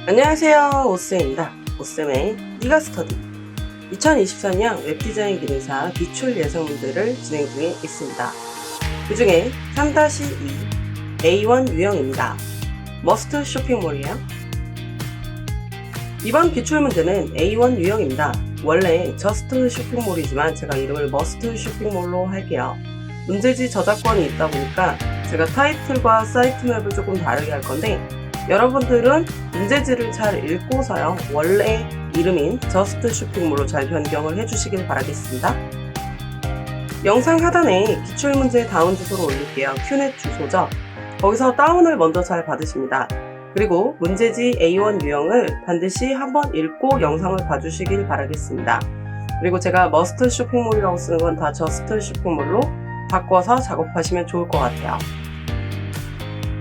안녕하세요, 오쌤입니다. 오쌤의 니가 스터디 2024년 웹디자인 기능사 기출 예상문제를 진행 중에 있습니다. 그 중에 3-2 A1 유형입니다. 머스트 쇼핑몰이에요. 이번 기출문제는 A1 유형입니다. 원래 저스트 쇼핑몰이지만 제가 이름을 머스트 쇼핑몰로 할게요. 문제지 저작권이 있다 보니까 제가 타이틀과 사이트맵을 조금 다르게 할 건데 여러분들은 문제지를 잘 읽고서요, 원래 이름인 저스트 쇼핑몰로 잘 변경을 해주시길 바라겠습니다. 영상 하단에 기출문제 다운 주소로 올릴게요. 큐넷 주소죠. 거기서 다운을 먼저 잘 받으십니다. 그리고 문제지 A1 유형을 반드시 한번 읽고 영상을 봐주시길 바라겠습니다. 그리고 제가 머스트 쇼핑몰이라고 쓰는 건 다 저스트 쇼핑몰로 바꿔서 작업하시면 좋을 것 같아요.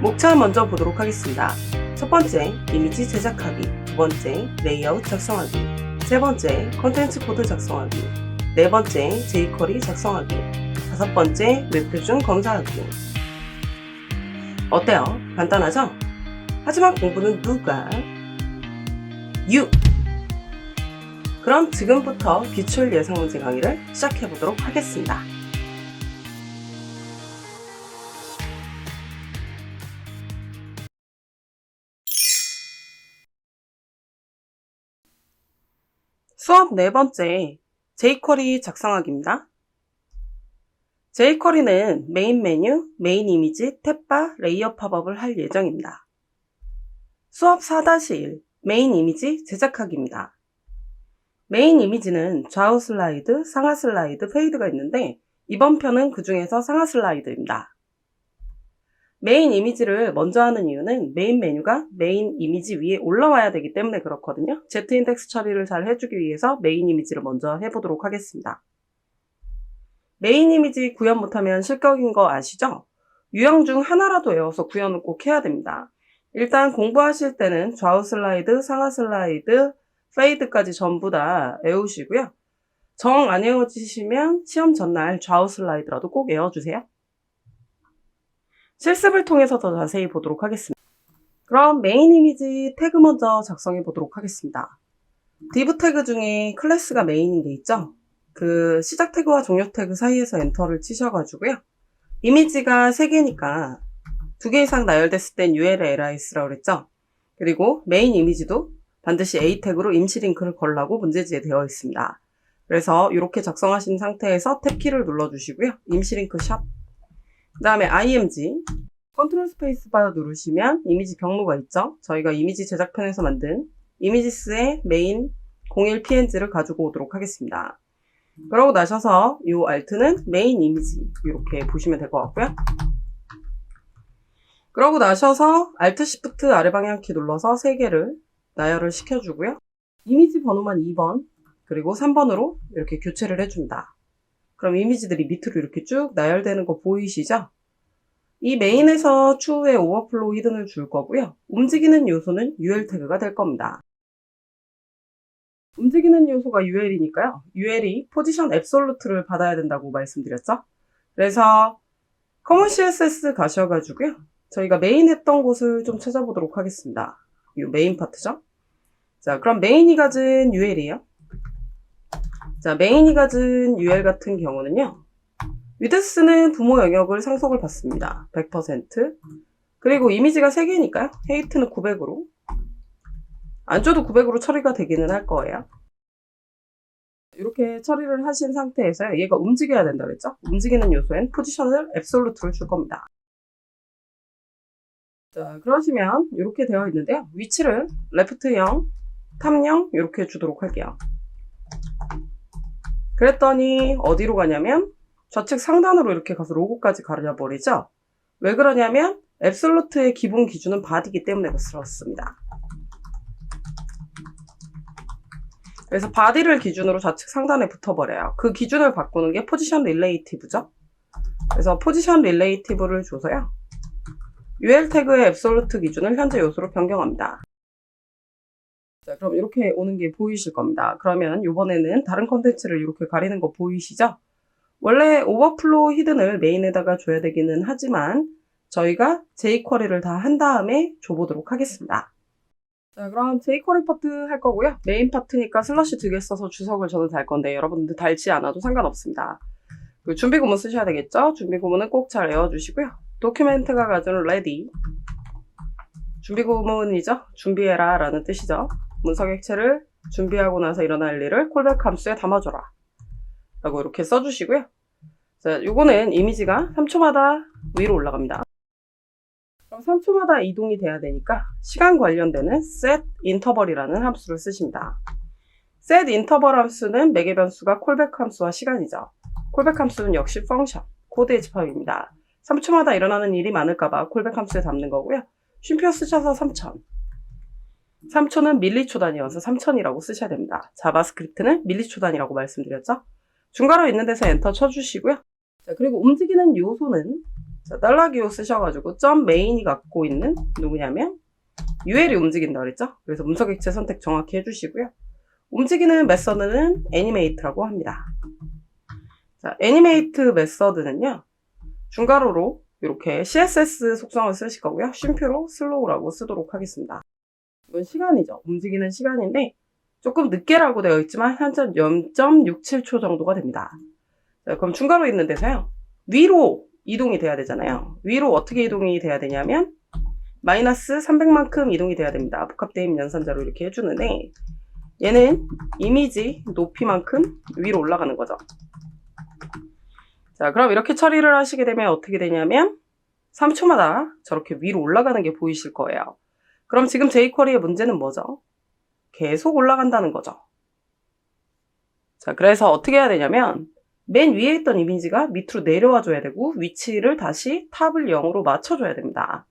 목차 먼저 보도록 하겠습니다. 첫 번째, 이미지 제작하기. 두 번째, 레이아웃 작성하기. 세 번째, 컨텐츠 코드 작성하기. 네 번째, jQuery 작성하기. 다섯 번째, 웹표준 검사하기. 어때요? 간단하죠? 하지만 공부는 누가? You! 그럼 지금부터 기출 예상문제 강의를 시작해보도록 하겠습니다. 수업 네 번째, jQuery 작성하기입니다. jQuery는 메인 메뉴, 메인 이미지, 탭바, 레이어 팝업을 할 예정입니다. 수업 4-1, 메인 이미지 제작하기입니다. 메인 이미지는 좌우 슬라이드, 상하 슬라이드, 페이드가 있는데 이번 편은 그 중에서 상하 슬라이드입니다. 메인 이미지를 먼저 하는 이유는 메인 메뉴가 메인 이미지 위에 올라와야 되기 때문에 그렇거든요. Z인덱스 처리를 잘 해주기 위해서 메인 이미지를 먼저 해보도록 하겠습니다. 메인 이미지 구현 못하면 실격인 거 아시죠? 유형 중 하나라도 외워서 구현은 꼭 해야 됩니다. 일단 공부하실 때는 좌우 슬라이드, 상하 슬라이드, 페이드까지 전부 다 외우시고요. 정 안 외워지시면 시험 전날 좌우 슬라이드라도 꼭 외워주세요. 실습을 통해서 더 자세히 보도록 하겠습니다. 그럼 메인 이미지 태그 먼저 작성해 보도록 하겠습니다. div 태그 중에 클래스가 메인인 게 있죠? 그 시작 태그와 종료 태그 사이에서 엔터를 치셔가지고요. 이미지가 3개니까 2개 이상 나열됐을 땐 ULLIS라고 그랬죠? 그리고 메인 이미지도 반드시 A 태그로 임시 링크를 걸라고 문제지에 되어 있습니다. 그래서 이렇게 작성하신 상태에서 탭키를 눌러주시고요. 임시 링크 샵. 그 다음에 img 컨트롤 스페이스 바 누르시면 이미지 경로가 있죠. 저희가 이미지 제작편에서 만든 이미지스의 메인 01png를 가지고 오도록 하겠습니다. 그러고 나셔서 이 alt는 메인 이미지 이렇게 보시면 될 것 같고요. 그러고 나셔서 alt shift 아래 방향키 눌러서 3개를 나열을 시켜주고요. 이미지 번호만 2번 그리고 3번으로 이렇게 교체를 해줍니다. 그럼 이미지들이 밑으로 이렇게 쭉 나열되는 거 보이시죠? 이 메인에서 추후에 오버플로우 히든을 줄 거고요. 움직이는 요소는 UL 태그가 될 겁니다. 움직이는 요소가 UL이니까요. UL이 포지션 앱솔루트를 받아야 된다고 말씀드렸죠? 그래서 커먼 CSS 가셔가지고요. 저희가 메인 했던 곳을 좀 찾아보도록 하겠습니다. 이 메인 파트죠? 자, 그럼 메인이 가진 UL이에요. 자, 메인이 가진 UL 같은 경우는요. 위드스는 부모 영역을 상속을 받습니다. 100%. 그리고 이미지가 3개니까요. 헤이트는 900으로. 안 줘도 900으로 처리가 되기는 할 거예요. 이렇게 처리를 하신 상태에서 얘가 움직여야 된다 그랬죠? 움직이는 요소엔 포지션을 앱솔루트를 줄 겁니다. 자, 그러시면 이렇게 되어 있는데요. 위치를 레프트 0, 탑 0 이렇게 주도록 할게요. 그랬더니 어디로 가냐면 좌측 상단으로 이렇게 가서 로고까지 가려버리죠. 왜 그러냐면 앱솔루트의 기본 기준은 바디이기 때문에 그렇습니다. 그래서 바디를 기준으로 좌측 상단에 붙어버려요. 그 기준을 바꾸는 게 포지션 릴레이티브죠. 그래서 포지션 릴레이티브를 줘서요. UL 태그의 앱솔루트 기준을 현재 요소로 변경합니다. 자, 그럼 이렇게 오는 게 보이실 겁니다. 그러면 이번에는 다른 컨텐츠를 이렇게 가리는 거 보이시죠? 원래 오버플로우 히든을 메인에다가 줘야 되기는 하지만 저희가 jQuery를 다 한 다음에 줘보도록 하겠습니다. 자, 그럼 jQuery 파트 할 거고요. 메인 파트니까 슬러시 2개 써서 주석을 저는 달 건데 여러분들 달지 않아도 상관없습니다. 그 준비 구문 쓰셔야 되겠죠? 준비 구문은 꼭 잘 외워주시고요. 도큐멘트가 가져온 ready. 준비 구문이죠? 준비해라 라는 뜻이죠. 문서 객체를 준비하고 나서 일어날 일을 콜백 함수에 담아줘라 라고 이렇게 써주시고요. 자, 요거는 이미지가 3초마다 위로 올라갑니다. 그럼 3초마다 이동이 돼야 되니까 시간 관련되는 set interval이라는 함수를 쓰십니다. set interval 함수는 매개 변수가 콜백 함수와 시간이죠. 콜백 함수는 역시 펑션, 코드의 집합입니다. 3초마다 일어나는 일이 많을까봐 콜백 함수에 담는 거고요. 쉼표 쓰셔서 3000. 3초는 밀리초 단위여서 3000이라고 쓰셔야 됩니다. 자바스크립트는 밀리초 단위라고 말씀드렸죠. 중괄호 있는 데서 엔터 쳐주시고요. 자, 그리고 움직이는 요소는 자, 달러기호 쓰셔가지고 점 메인이 갖고 있는 누구냐면 UL이 움직인다 그랬죠? 그래서 문서 객체 선택 정확히 해주시고요. 움직이는 메서드는 애니메이트라고 합니다. 자, 애니메이트 메서드는요. 중괄호로 이렇게 CSS 속성을 쓰실 거고요. 쉼표로 슬로우라고 쓰도록 하겠습니다. 이건 시간이죠. 움직이는 시간인데 조금 늦게라고 되어 있지만 현재 0.67초 정도가 됩니다. 자, 그럼 중괄호 있는 데서요. 위로 이동이 돼야 되잖아요. 위로 어떻게 이동이 돼야 되냐면 마이너스 300만큼 이동이 돼야 됩니다. 복합대입 연산자로 이렇게 해주는데 얘는 이미지 높이만큼 위로 올라가는 거죠. 자, 그럼 이렇게 처리를 하시게 되면 어떻게 되냐면 3초마다 저렇게 위로 올라가는 게 보이실 거예요. 그럼 지금 jQuery의 문제는 뭐죠? 계속 올라간다는 거죠. 자, 그래서 어떻게 해야 되냐면 맨 위에 있던 이미지가 밑으로 내려와 줘야 되고 위치를 다시 탑을 0으로 맞춰줘야 됩니다.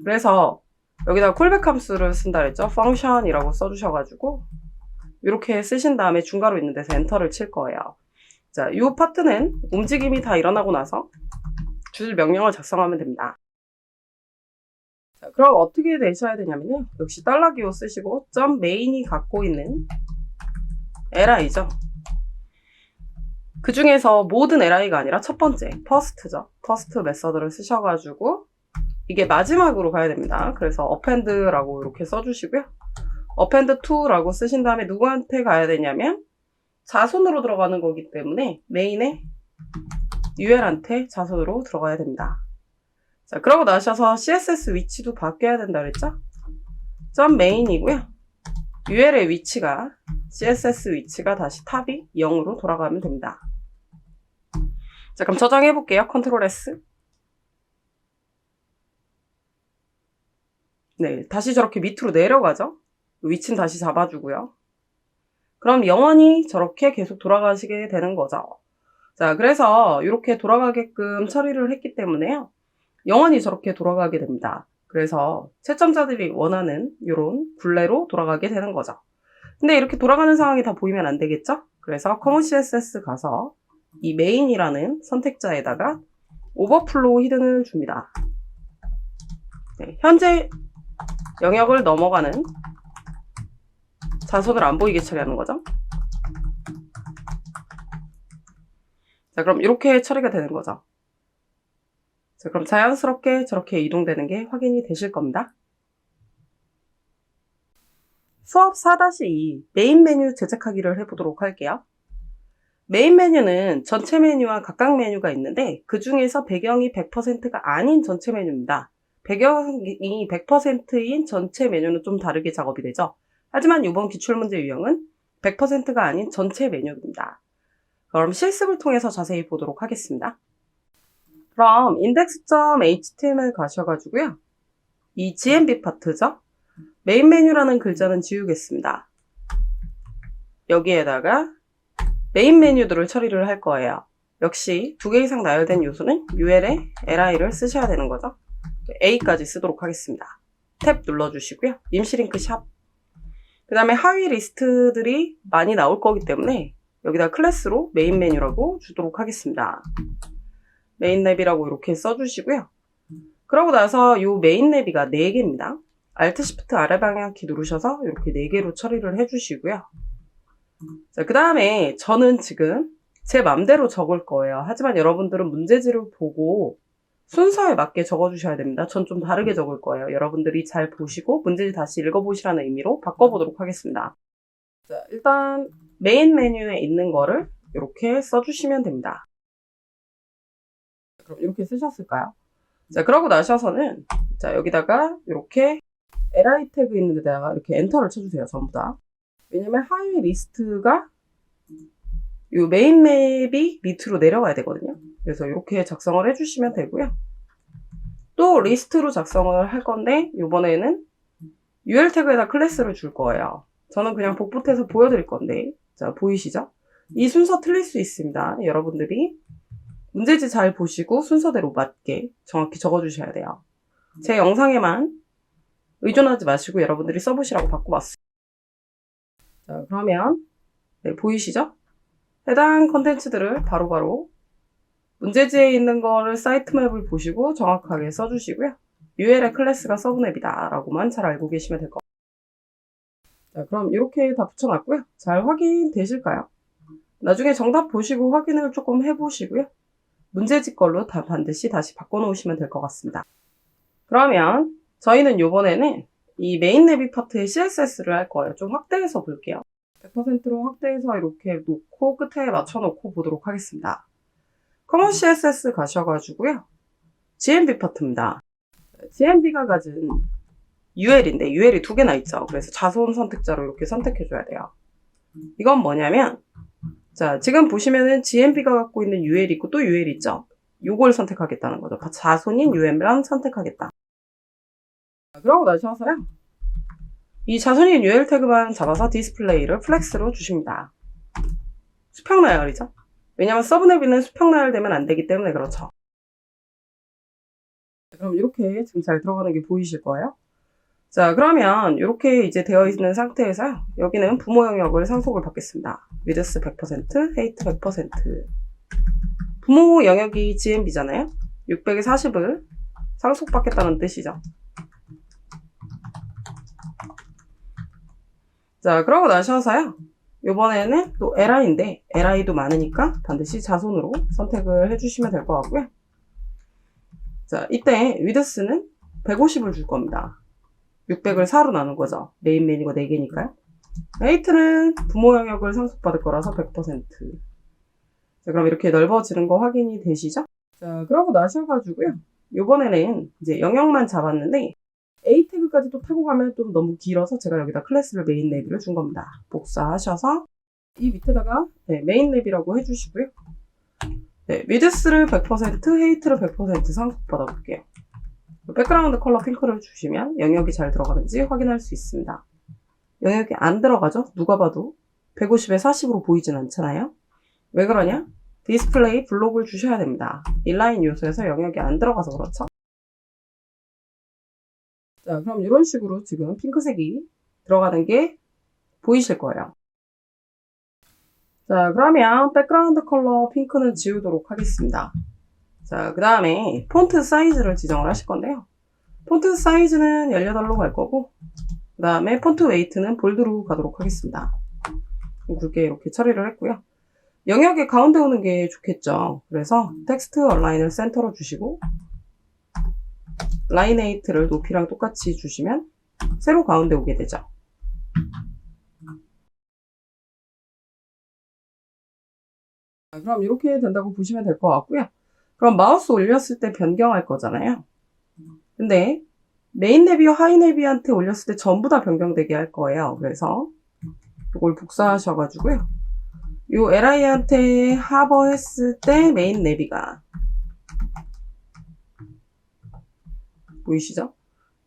그래서 여기다가 콜백 함수를 쓴다 그랬죠? function이라고 써주셔가지고 이렇게 쓰신 다음에 중괄호 있는 데서 엔터를 칠 거예요. 자, 이 파트는 움직임이 다 일어나고 나서 줄 명령을 작성하면 됩니다. 자, 그럼 어떻게 내셔야 되냐면요. 역시 달러기호 쓰시고 점 메인이 갖고 있는 li죠. 그 중에서 모든 li가 아니라 첫 번째 first죠. first 메서드를 쓰셔가지고 이게 마지막으로 가야 됩니다. 그래서 append라고 이렇게 써주시고요. append to라고 쓰신 다음에 누구한테 가야 되냐면 자손으로 들어가는 거기 때문에 메인에 ul한테 자손으로 들어가야 됩니다. 자, 그러고 나셔서 CSS 위치도 바뀌어야 된다 그랬죠? 점 메인이고요. ul의 위치가 CSS 위치가 다시 탑이 0으로 돌아가면 됩니다. 자, 그럼 저장해 볼게요. 컨트롤 S. 네, 다시 저렇게 밑으로 내려가죠? 위치는 다시 잡아주고요. 그럼 영원히 저렇게 계속 돌아가시게 되는 거죠. 자, 그래서 이렇게 돌아가게끔 처리를 했기 때문에요. 영원히 저렇게 돌아가게 됩니다. 그래서 채점자들이 원하는 이런 굴레로 돌아가게 되는 거죠. 근데 이렇게 돌아가는 상황이 다 보이면 안 되겠죠? 그래서 커먼 CSS 가서 이 메인이라는 선택자에다가 오버플로우 히든을 줍니다. 네, 현재 영역을 넘어가는 자손을 안 보이게 처리하는 거죠. 자, 그럼 이렇게 처리가 되는 거죠. 자, 그럼 자연스럽게 저렇게 이동되는 게 확인이 되실 겁니다. 수업 4-2 메인 메뉴 제작하기를 해보도록 할게요. 메인 메뉴는 전체 메뉴와 각각 메뉴가 있는데 그 중에서 배경이 100%가 아닌 전체 메뉴입니다. 배경이 100%인 전체 메뉴는 좀 다르게 작업이 되죠. 하지만 이번 기출문제 유형은 100%가 아닌 전체 메뉴입니다. 그럼 실습을 통해서 자세히 보도록 하겠습니다. 그럼 index.html 가셔가지고요. 이 GMB 파트죠. 메인 메뉴라는 글자는 지우겠습니다. 여기에다가 메인 메뉴들을 처리를 할 거예요. 역시 2개 이상 나열된 요소는 ul에 li를 쓰셔야 되는 거죠. a까지 쓰도록 하겠습니다. 탭 눌러주시고요. 임시 링크 샵. 그 다음에 하위 리스트들이 많이 나올 거기 때문에 여기다 클래스로 메인 메뉴라고 주도록 하겠습니다. 메인 내비라고 이렇게 써주시고요. 그러고 나서 이 메인 내비가 4개입니다. Alt Shift 아래 방향키 누르셔서 이렇게 4개로 처리를 해주시고요. 자, 그 다음에 저는 지금 제 맘대로 적을 거예요. 하지만 여러분들은 문제지를 보고 순서에 맞게 적어주셔야 됩니다. 전 좀 다르게 적을 거예요. 여러분들이 잘 보시고 문제지 다시 읽어보시라는 의미로 바꿔보도록 하겠습니다. 자, 일단 메인 메뉴에 있는 거를 이렇게 써주시면 됩니다. 그럼 이렇게 쓰셨을까요? 자, 그러고 나셔서는 자, 여기다가 이렇게 li 태그 있는 데다가 이렇게 엔터를 쳐주세요. 전부 다. 왜냐면 하위 리스트가 이 메인 맵이 밑으로 내려가야 되거든요. 그래서 이렇게 작성을 해주시면 되고요. 또 리스트로 작성을 할 건데 이번에는 ul 태그에다 클래스를 줄 거예요. 저는 그냥 복붙해서 보여드릴 건데 자, 보이시죠? 이 순서 틀릴 수 있습니다. 여러분들이 문제지 잘 보시고 순서대로 맞게 정확히 적어주셔야 돼요. 제 영상에만 의존하지 마시고 여러분들이 써보시라고 바꿔봤어요. 자, 그러면 네, 보이시죠? 해당 컨텐츠들을 바로바로 문제지에 있는 거를 사이트맵을 보시고 정확하게 써주시고요. UL의 클래스가 서브맵이다 라고만 잘 알고 계시면 될 것 같아요. 자, 그럼 이렇게 다 붙여놨고요. 잘 확인되실까요? 나중에 정답 보시고 확인을 조금 해보시고요. 문제지 걸로 반드시 다시 바꿔놓으시면 될 것 같습니다. 그러면 저희는 이번에는 이 메인 내비 파트의 CSS를 할 거예요. 좀 확대해서 볼게요. 100%로 확대해서 이렇게 놓고 끝에 맞춰놓고 보도록 하겠습니다. 커먼 CSS 가셔가지고요. GMB 파트입니다. GMB가 가진 UL인데 UL이 두 개나 있죠. 그래서 자손 선택자로 이렇게 선택해줘야 돼요. 이건 뭐냐면 자, 지금 보시면은 GMB가 갖고 있는 UL이 있고 또 UL이 있죠. 요걸 선택하겠다는 거죠. 자손인 UM랑 선택하겠다. 그러고 나셔서요. 이 자손인 UL 태그만 잡아서 디스플레이를 플렉스로 주십니다. 수평 나열이죠. 왜냐면 서브네비는 수평 나열되면 안 되기 때문에 그렇죠. 그럼 이렇게 지금 잘 들어가는 게 보이실 거예요. 자, 그러면 이렇게 이제 되어 있는 상태에서요. 여기는 부모 영역을 상속을 받겠습니다. 위드스 100%, 헤이트 100%. 부모 영역이 GMB잖아요. 600에 40을 상속받겠다는 뜻이죠. 자, 그러고 나셔서요. 이번에는 또 li인데 li도 많으니까 반드시 자손으로 선택을 해주시면 될 것 같고요. 자, 이때 위드스는 150을 줄 겁니다. 600을 4로 나눈 거죠. 메인 메뉴가 4개니까요. 헤이트는 부모 영역을 상속받을 거라서 100%. 자, 그럼 이렇게 넓어지는 거 확인이 되시죠? 자, 그러고 나셔가지고요. 이번에는 이제 영역만 잡았는데 A 태그까지 또 타고 가면 좀 너무 길어서 제가 여기다 클래스를 메인 내비를 준 겁니다. 복사하셔서 이 밑에다가 네, 메인 내비라고 해주시고요. 네, 위드스를 100%, 헤이트를 100% 상속받아 볼게요. 백그라운드 컬러 핑크를 주시면 영역이 잘 들어가는지 확인할 수 있습니다. 영역이 안 들어가죠? 누가 봐도 150에 40으로 보이진 않잖아요? 왜 그러냐? 디스플레이 블록을 주셔야 됩니다. 인라인 요소에서 영역이 안 들어가서 그렇죠? 자, 그럼 이런 식으로 지금 핑크색이 들어가는 게 보이실 거예요. 자, 그러면 백그라운드 컬러 핑크는 지우도록 하겠습니다. 자, 그 다음에 폰트 사이즈를 지정을 하실 건데요. 폰트 사이즈는 18로 갈 거고 그 다음에 폰트 웨이트는 볼드로 가도록 하겠습니다. 굵게 이렇게 처리를 했고요. 영역의 가운데 오는 게 좋겠죠. 그래서 텍스트 얼라인을 센터로 주시고 라인 헤이트를 높이랑 똑같이 주시면 세로 가운데 오게 되죠. 자, 그럼 이렇게 된다고 보시면 될 것 같고요. 그럼 마우스 올렸을 때 변경할 거잖아요. 근데 메인 내비와 하이 내비한테 올렸을 때 전부 다 변경되게 할 거예요. 그래서 이걸 복사하셔가지고요. 요 li한테 하버했을 때 메인 내비가 보이시죠?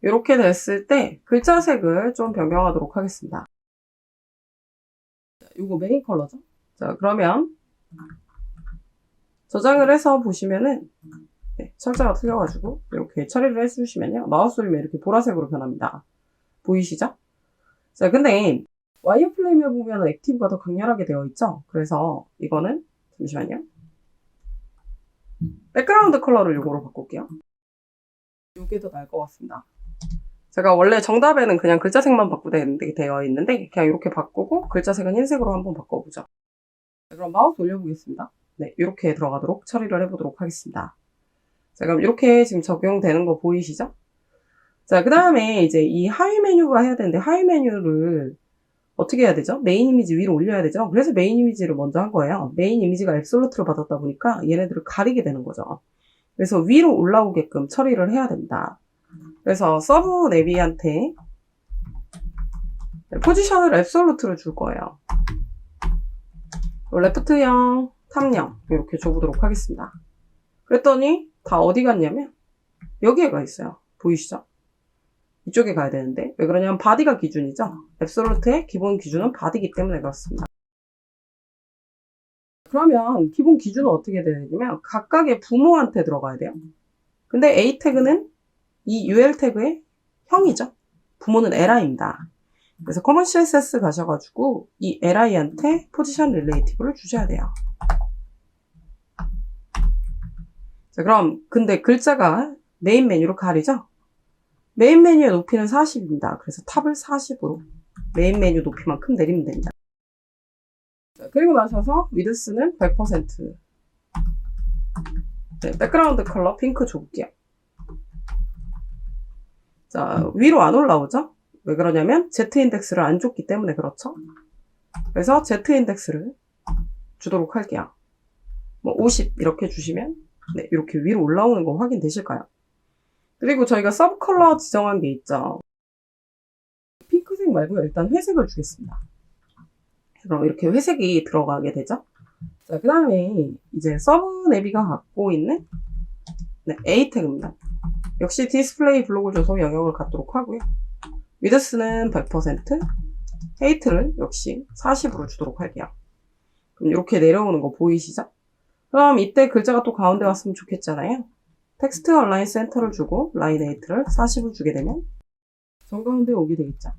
이렇게 됐을 때 글자색을 좀 변경하도록 하겠습니다. 이거 메인 컬러죠? 자, 그러면 저장을 해서 보시면은 네, 철자가 틀려가지고 이렇게 처리를 해주시면요. 마우스 올리면 이렇게 보라색으로 변합니다. 보이시죠? 자, 근데 와이어플레임에 보면 액티브가 더 강렬하게 되어 있죠? 그래서 이거는 잠시만요. 백그라운드 컬러를 이거로 바꿀게요. 이게 더 나을 것 같습니다. 제가 원래 정답에는 그냥 글자색만 바꾸면 되어 있는데 그냥 이렇게 바꾸고 글자색은 흰색으로 한번 바꿔보죠. 자, 그럼 마우스 올려보겠습니다. 네, 이렇게 들어가도록 처리를 해보도록 하겠습니다. 자, 그럼 이렇게 지금 적용되는 거 보이시죠? 자, 그 다음에 이제 이 하위 메뉴가 해야 되는데, 하위 메뉴를 어떻게 해야 되죠? 메인 이미지 위로 올려야 되죠? 그래서 메인 이미지를 먼저 한 거예요. 메인 이미지가 앱솔루트를 받았다 보니까 얘네들을 가리게 되는 거죠. 그래서 위로 올라오게끔 처리를 해야 됩니다. 그래서 서브 내비한테 포지션을 앱솔루트를 줄 거예요. 레프트 0, 탑 0 이렇게 줘보도록 하겠습니다. 그랬더니 다 어디 갔냐면 여기에 가 있어요. 보이시죠? 이쪽에 가야 되는데 왜 그러냐면 바디가 기준이죠. 앱솔루트의 기본 기준은 바디이기 때문에 그렇습니다. 그러면 기본 기준은 어떻게 되냐면 각각의 부모한테 들어가야 돼요. 근데 A 태그는 이 UL 태그의 형이죠. 부모는 li입니다. 그래서 커먼 CSS 가셔가지고 이 li한테 포지션 릴레이티브를 주셔야 돼요. 자, 그럼 근데 글자가 메인 메뉴로 가리죠? 메인 메뉴의 높이는 40입니다. 그래서 탑을 40으로 메인 메뉴 높이만큼 내리면 됩니다. 자, 그리고 나셔서 위드스는 100%. 네, 백그라운드 컬러 핑크 줘볼게요. 자, 위로 안 올라오죠? 왜 그러냐면 Z 인덱스를 안 줬기 때문에 그렇죠. 그래서 Z 인덱스를 주도록 할게요. 뭐 50 이렇게 주시면 네, 이렇게 위로 올라오는 거 확인되실까요? 그리고 저희가 서브 컬러 지정한 게 있죠. 핑크색 말고요. 일단 회색을 주겠습니다. 그럼 이렇게 회색이 들어가게 되죠. 자, 그 다음에 이제 서브 내비가 갖고 있는 네, A 태그입니다. 역시 디스플레이 블록을 줘서 영역을 갖도록 하고요. 위드스는 100%, 헤이트를 역시 40으로 주도록 할게요. 그럼 이렇게 내려오는 거 보이시죠? 그럼 이때 글자가 또 가운데 왔으면 좋겠잖아요. 텍스트 얼라인 센터를 주고 라인 헤이트를 40을 주게 되면 정가운데 오게 되겠죠.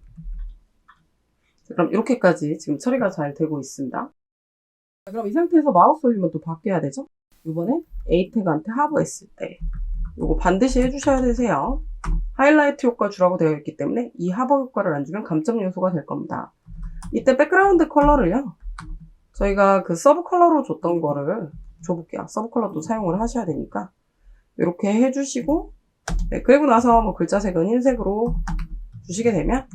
자, 그럼 이렇게까지 지금 처리가 잘 되고 있습니다. 자, 그럼 이 상태에서 마우스 올리면 또 바뀌어야 되죠? 이번에 A 태그한테 하버했을 때 이거 반드시 해주셔야 되세요. 하이라이트 효과 주라고 되어 있기 때문에 이 하버 효과를 안 주면 감점 요소가 될 겁니다. 이때 백그라운드 컬러를요. 저희가 그 서브 컬러로 줬던 거를 줘볼게요. 서브 컬러도 사용을 하셔야 되니까 이렇게 해주시고 네, 그리고 나서 뭐 글자색은 흰색으로 주시게 되면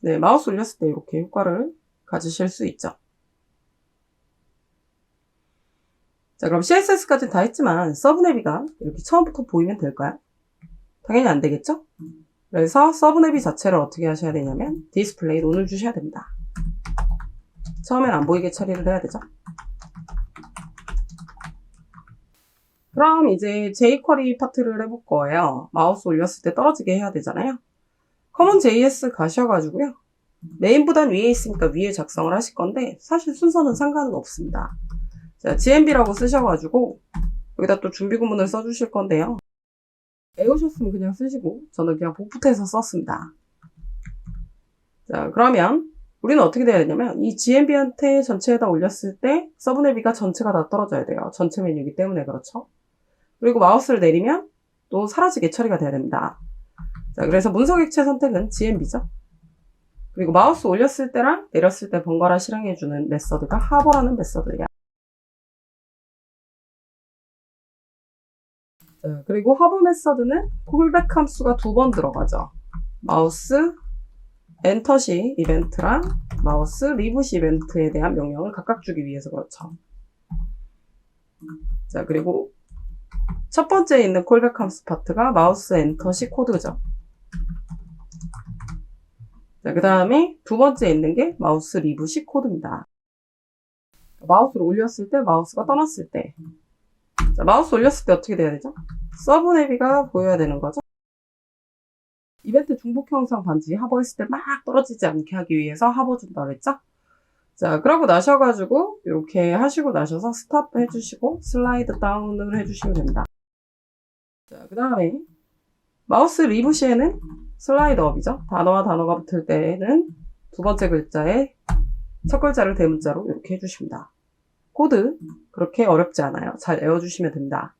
네, 마우스 올렸을 때 이렇게 효과를 가지실 수 있죠. 자, 그럼 CSS까지 다 했지만 서브 내비가 이렇게 처음부터 보이면 될까요? 당연히 안 되겠죠? 그래서 서브 내비 자체를 어떻게 하셔야 되냐면 디스플레이 론을 주셔야 됩니다. 처음엔 안 보이게 처리를 해야 되죠. 그럼 이제 jQuery 파트를 해볼 거예요. 마우스 올렸을 때 떨어지게 해야 되잖아요. 커먼 JS 가셔가지고요. 메인보단 위에 있으니까 위에 작성을 하실 건데 사실 순서는 상관은 없습니다. 자, GMB라고 쓰셔가지고 여기다 또 준비 구문을 써주실 건데요. 애우셨으면 그냥 쓰시고 저는 그냥 복붙해서 썼습니다. 자, 그러면 우리는 어떻게 돼야 되냐면 이 GMB한테 전체에다 올렸을 때 서브네비가 전체가 다 떨어져야 돼요. 전체 메뉴이기 때문에 그렇죠. 그리고 마우스를 내리면 또 사라지게 처리가 돼야 됩니다. 자, 그래서 문서 객체 선택은 GMB죠. 그리고 마우스 올렸을 때랑 내렸을 때 번갈아 실행해주는 메서드가 하버라는 메서드예요. 자, 그리고 하버 메서드는 콜백 함수가 2번 들어가죠. 마우스 엔터 시 이벤트랑 마우스 리브 시 이벤트에 대한 명령을 각각 주기 위해서 그렇죠. 자, 그리고 첫 번째에 있는 콜백 함수 파트가 마우스 엔터 시 코드죠. 자, 그 다음에 두 번째에 있는 게 마우스 리브 시 코드입니다. 마우스를 올렸을 때, 마우스가 떠났을 때. 자, 마우스 올렸을 때 어떻게 돼야 되죠? 서브 내비가 보여야 되는 거죠. 이벤트 중복 형상 반지 하버했을 때 막 떨어지지 않게 하기 위해서 하버 준다 그랬죠? 자, 그러고 나셔가지고 이렇게 하시고 나셔서 스탑 해주시고 슬라이드 다운을 해주시면 됩니다. 자, 그 다음에 마우스 리브 시에는 슬라이드 업이죠. 단어와 단어가 붙을 때는 두 번째 글자에 첫 글자를 대문자로 이렇게 해주십니다. 코드 그렇게 어렵지 않아요. 잘 외워주시면 됩니다.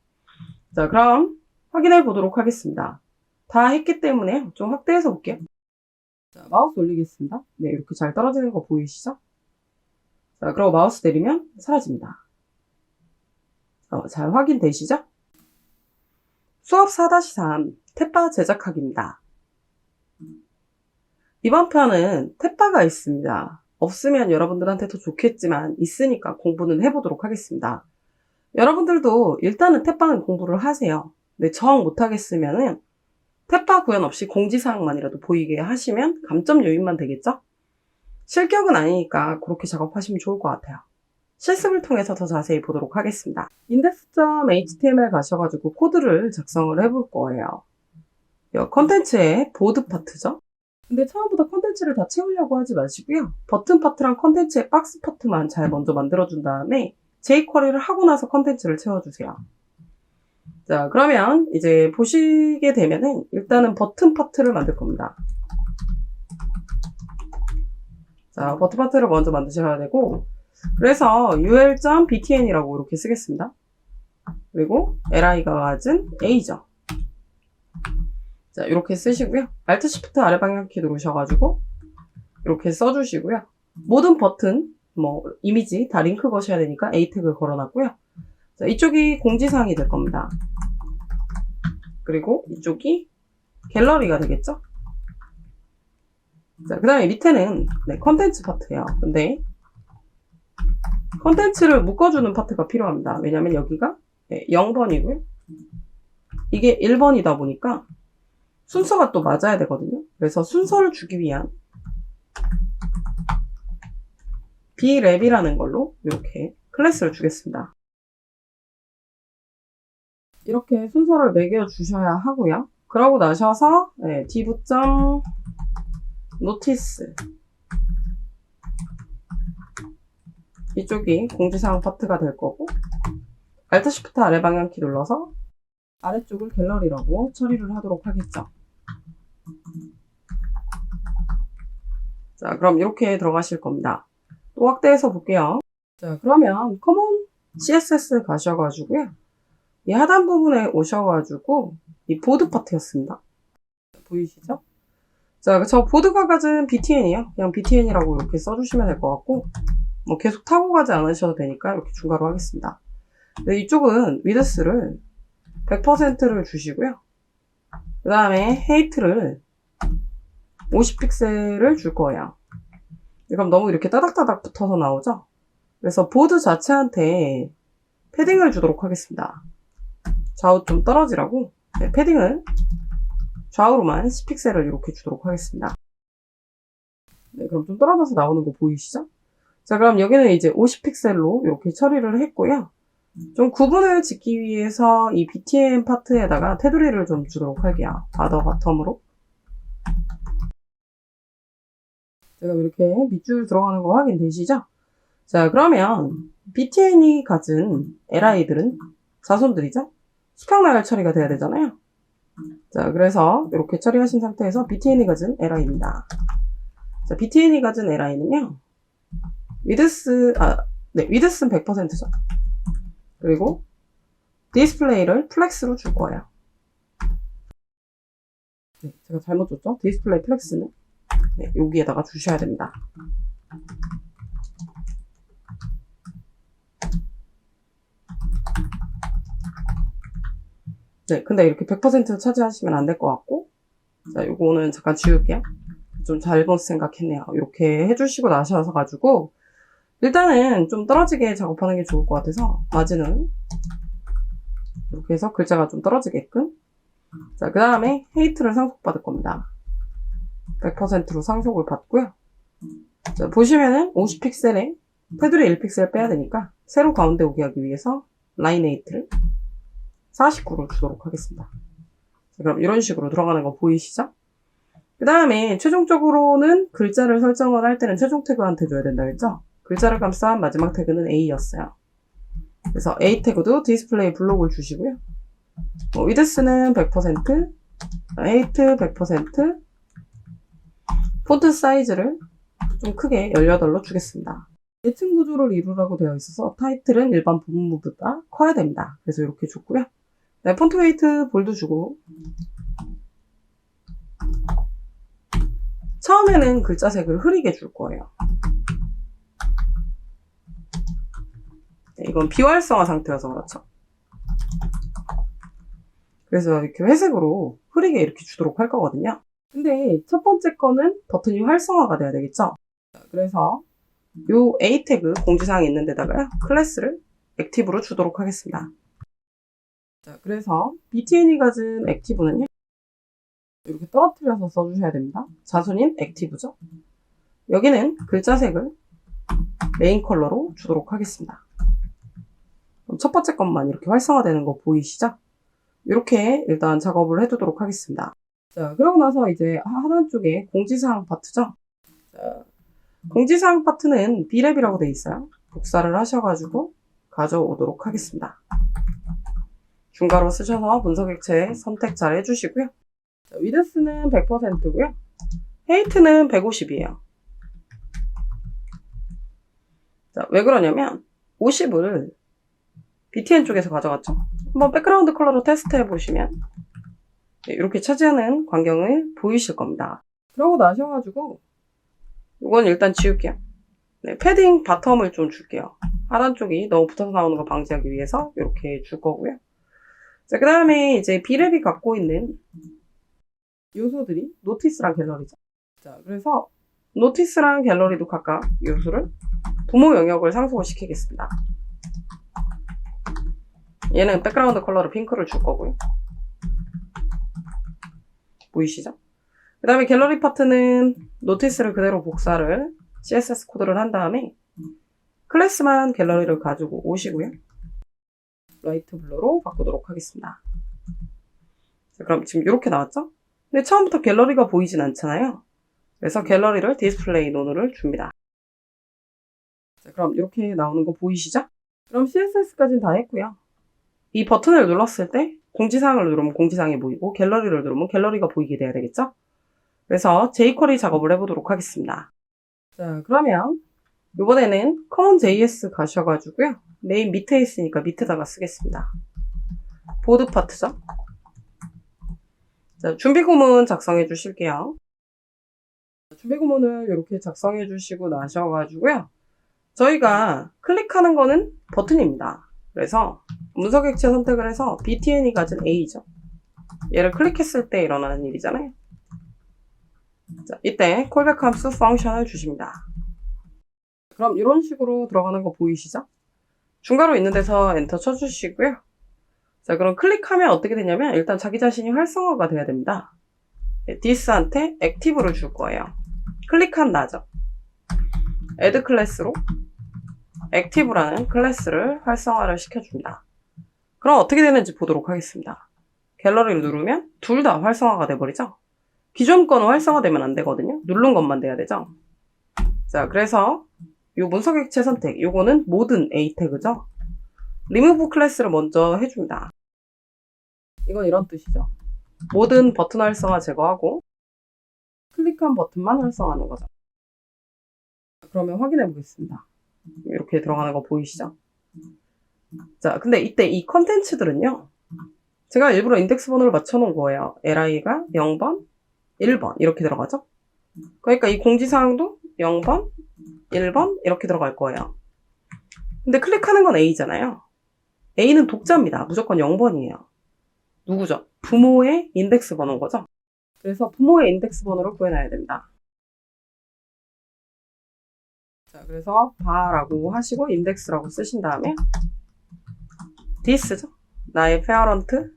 자, 그럼 확인해 보도록 하겠습니다. 다 했기 때문에 좀 확대해서 볼게요. 자, 마우스 올리겠습니다. 네, 이렇게 잘 떨어지는 거 보이시죠? 자, 그리고 마우스 내리면 사라집니다. 잘 확인되시죠? 수업 4-3 탭바 제작하기입니다. 이번 편은 탭바가 있습니다. 없으면 여러분들한테 더 좋겠지만 있으니까 공부는 해보도록 하겠습니다. 여러분들도 일단은 탭바는 공부를 하세요. 근데 정 못하겠으면은 탭바 구현 없이 공지사항만이라도 보이게 하시면 감점 요인만 되겠죠? 실격은 아니니까 그렇게 작업하시면 좋을 것 같아요. 실습을 통해서 더 자세히 보도록 하겠습니다. index.html 가셔가지고 코드를 작성을 해볼 거예요. 이 컨텐츠의 보드 파트죠? 근데 처음부터 컨텐츠를 다 채우려고 하지 마시고요. 버튼 파트랑 컨텐츠의 박스 파트만 잘 먼저 만들어준 다음에 jQuery를 하고 나서 컨텐츠를 채워주세요. 자, 그러면 이제 보시게 되면은 일단은 버튼 파트를 만들 겁니다. 자, 버튼 파트를 먼저 만드셔야 되고, 그래서 ul.btn이라고 이렇게 쓰겠습니다. 그리고 li가 가진 a죠. 자, 이렇게 쓰시고요. Alt Shift 아래 방향키 누르셔가지고 이렇게 써주시고요. 모든 버튼, 이미지 다 링크 거셔야 되니까 A 태그를 걸어놨고요. 자, 이쪽이 공지사항이 될 겁니다. 그리고 이쪽이 갤러리가 되겠죠? 자, 그 다음에 밑에는 컨텐츠 파트예요. 근데 컨텐츠를 묶어주는 파트가 필요합니다. 왜냐면 여기가 0번이고요. 이게 1번이다 보니까 순서가 또 맞아야 되거든요. 그래서 순서를 주기 위한 b랩이라는 걸로 이렇게 클래스를 주겠습니다. 이렇게 순서를 매겨주셔야 하고요. 그러고 나셔서 div.notice 이쪽이 공지사항 파트가 될 거고 Alt Shift 아래 방향키 눌러서 아래쪽을 갤러리라고 처리를 하도록 하겠죠. 자, 그럼 이렇게 들어가실 겁니다. 또 확대해서 볼게요. 자, 그러면 Common CSS 가셔가지고요. 이 하단 부분에 오셔가지고 이 보드 파트였습니다. 보이시죠? 자, 저 보드가 가진 btn이에요. 그냥 btn이라고 이렇게 써주시면 될 것 같고 계속 타고 가지 않으셔도 되니까 이렇게 중괄호 하겠습니다. 네, 이쪽은 width를 100%를 주시고요. 그 다음에 height를 50픽셀을 줄 거예요. 그럼 너무 이렇게 따닥따닥 붙어서 나오죠? 그래서 보드 자체한테 패딩을 주도록 하겠습니다. 좌우 좀 떨어지라고 패딩을 좌우로만 10픽셀을 이렇게 주도록 하겠습니다. 네, 그럼 좀 떨어져서 나오는 거 보이시죠? 자, 그럼 여기는 이제 50픽셀로 이렇게 처리를 했고요. 좀 구분을 짓기 위해서 이 btn 파트에다가 테두리를 좀 주도록 할게요. 바더 바텀으로. 제가 이렇게 밑줄 들어가는 거 확인되시죠? 자, 그러면 btn이 가진 li들은 자손들이죠? 수평나열 처리가 돼야 되잖아요. 자, 그래서 이렇게 처리하신 상태에서 btn이 가진 li입니다. 자, btn이 가진 li는요. width는 100%죠. 그리고 디스플레이를 플렉스로 줄 거예요. 네, 제가 잘못 줬죠? 디스플레이 플렉스는 여기에다가 주셔야 됩니다. 네, 근데 이렇게 100% 차지하시면 안 될 것 같고, 자, 요거는 잠깐 지울게요. 좀 잘못 생각했네요. 이렇게 해주시고 나셔가지고, 일단은 좀 떨어지게 작업하는 게 좋을 것 같아서, 마진은 이렇게 해서 글자가 좀 떨어지게끔. 자, 그 다음에 헤이트를 상속받을 겁니다. 100%로 상속을 받고요. 자, 보시면은 50픽셀에 테두리 1픽셀 빼야 되니까, 세로 가운데 오게 하기 위해서 라인 헤이트를 49로 주도록 하겠습니다. 자, 그럼 이런 식으로 들어가는 거 보이시죠? 그 다음에 최종적으로는 글자를 설정을 할 때는 최종 태그한테 줘야 된다 했죠? 글자를 감싼 마지막 태그는 A였어요. 그래서 A 태그도 디스플레이 블록을 주시고요. width는 100%, height 100%, 폰트 사이즈를 좀 크게 18로 주겠습니다. 계층 구조를 이루라고 되어 있어서 타이틀은 일반 본문보다 커야 됩니다. 그래서 이렇게 줬고요. 네, 폰트 웨이트 볼드 주고 처음에는 글자 색을 흐리게 줄 거예요. 네, 이건 비활성화 상태여서 그렇죠. 그래서 이렇게 회색으로 흐리게 이렇게 주도록 할 거거든요. 근데 첫 번째 거는 버튼이 활성화가 돼야 되겠죠? 그래서 요 A 태그 공지사항이 있는 데다가 클래스를 액티브로 주도록 하겠습니다. 자, 그래서 btn이 가진 액티브는요, 이렇게 떨어뜨려서 써주셔야 됩니다. 자수님 액티브죠? 여기는 글자색을 메인 컬러로 주도록 하겠습니다. 그럼 첫 번째 것만 이렇게 활성화되는 거 보이시죠? 이렇게 일단 작업을 해두도록 하겠습니다. 자, 그러고 나서 이제 하단 쪽에 공지사항 파트죠? 자, 공지사항 파트는 B랩이라고 되어 있어요. 복사를 하셔가지고 가져오도록 하겠습니다. 중괄호 쓰셔서 분석액체 선택 잘 해주시고요. 위드스는 100%고요. 헤이트는 150이에요. 자, 왜 그러냐면 50을 BTN 쪽에서 가져갔죠. 한번 백그라운드 컬러로 테스트 해보시면 이렇게 차지하는 광경을 보이실 겁니다. 그러고 나셔가지고 이건 일단 지울게요. 네, 패딩 바텀을 좀 줄게요. 하단 쪽이 너무 붙어서 나오는 거 방지하기 위해서 이렇게 줄 거고요. 자, 그 다음에 이제 B랩이 갖고 있는 요소들이 노티스랑 갤러리죠. 자, 그래서 노티스랑 갤러리도 각각 요소를 부모 영역을 상속을 시키겠습니다. 얘는 백그라운드 컬러로 핑크를 줄 거고요. 보이시죠? 그 다음에 갤러리 파트는 노티스를 그대로 복사를 CSS 코드를 한 다음에 클래스만 갤러리를 가지고 오시고요. 라이트 블루로 바꾸도록 하겠습니다. 자, 그럼 지금 이렇게 나왔죠? 근데 처음부터 갤러리가 보이진 않잖아요. 그래서 갤러리를 디스플레이 노드를 줍니다. 자, 그럼 이렇게 나오는 거 보이시죠? 그럼 CSS까지는 다 했고요. 이 버튼을 눌렀을 때 공지사항을 누르면 공지사항이 보이고 갤러리를 누르면 갤러리가 보이게 돼야 되겠죠? 그래서 jQuery 작업을 해보도록 하겠습니다. 자, 그러면 이번에는 common.js 가셔가지고요. 메인 밑에 있으니까 밑에다가 쓰겠습니다. 보드 파트죠? 자, 준비 구문 작성해 주실게요. 준비 구문을 이렇게 작성해 주시고 나셔가지고요. 저희가 클릭하는 거는 버튼입니다. 그래서 문서객체 선택을 해서 btn이 가진 A죠. 얘를 클릭했을 때 일어나는 일이잖아요. 자, 이때 콜백 함수 펑션을 주십니다. 그럼 이런 식으로 들어가는 거 보이시죠? 중괄호 있는 데서 엔터 쳐주시고요. 자, 그럼 클릭하면 어떻게 되냐면 일단 자기 자신이 활성화가 돼야 됩니다. this한테 액티브를 줄 거예요. 클릭한 나죠. add 클래스로 액티브라는 클래스를 활성화를 시켜줍니다. 그럼 어떻게 되는지 보도록 하겠습니다. 갤러리를 누르면 둘 다 활성화가 돼버리죠. 기존 거는 활성화되면 안 되거든요. 누른 것만 돼야 되죠. 자, 그래서 이 문서객체 선택, 요거는 모든 A 태그죠. remove 클래스를 먼저 해줍니다. 이건 이런 뜻이죠. 모든 버튼 활성화 제거하고 클릭한 버튼만 활성화하는 거죠. 그러면 확인해 보겠습니다. 이렇게 들어가는 거 보이시죠? 자, 근데 이때 이 컨텐츠들은요, 제가 일부러 인덱스 번호를 맞춰놓은 거예요. li가 0번, 1번 이렇게 들어가죠? 그러니까 이 공지사항도 0번, 1번 이렇게 들어갈 거예요. 근데 클릭하는 건 A잖아요. A는 독자입니다. 무조건 0번이에요. 누구죠? 부모의 인덱스 번호인 거죠? 그래서 부모의 인덱스 번호를 구해놔야 됩니다. 자, 그래서 바라고 하시고 인덱스라고 쓰신 다음에 this죠? 나의 페어런트의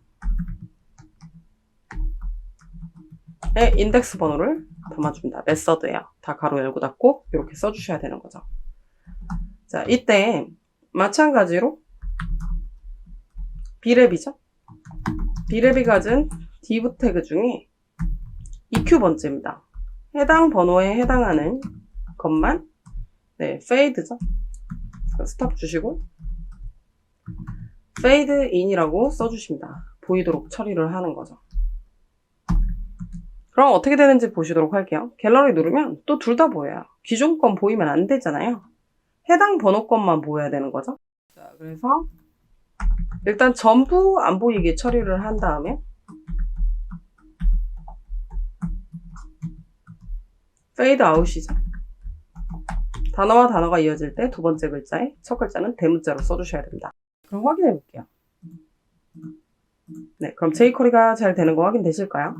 인덱스 번호를 담아줍니다. 메서드예요. 다 가로 열고 닫고 이렇게 써주셔야 되는 거죠. 자, 이때 마찬가지로 B랩이죠? B랩이 가진 div 태그 중에 EQ 번째입니다. 해당 번호에 해당하는 것만 fade죠? 스톱 주시고 fade in이라고 써주십니다. 보이도록 처리를 하는 거죠. 그럼 어떻게 되는지 보시도록 할게요. 갤러리 누르면 또 둘 다 보여요. 기존 건 보이면 안 되잖아요. 해당 번호 것만 보여야 되는 거죠. 자, 그래서 일단 전부 안 보이게 처리를 한 다음에 fade out이죠. 단어와 단어가 이어질 때 두 번째 글자에 첫 글자는 대문자로 써주셔야 됩니다. 그럼 확인해 볼게요. 네, 그럼 jQuery가 잘 되는 거 확인되실까요?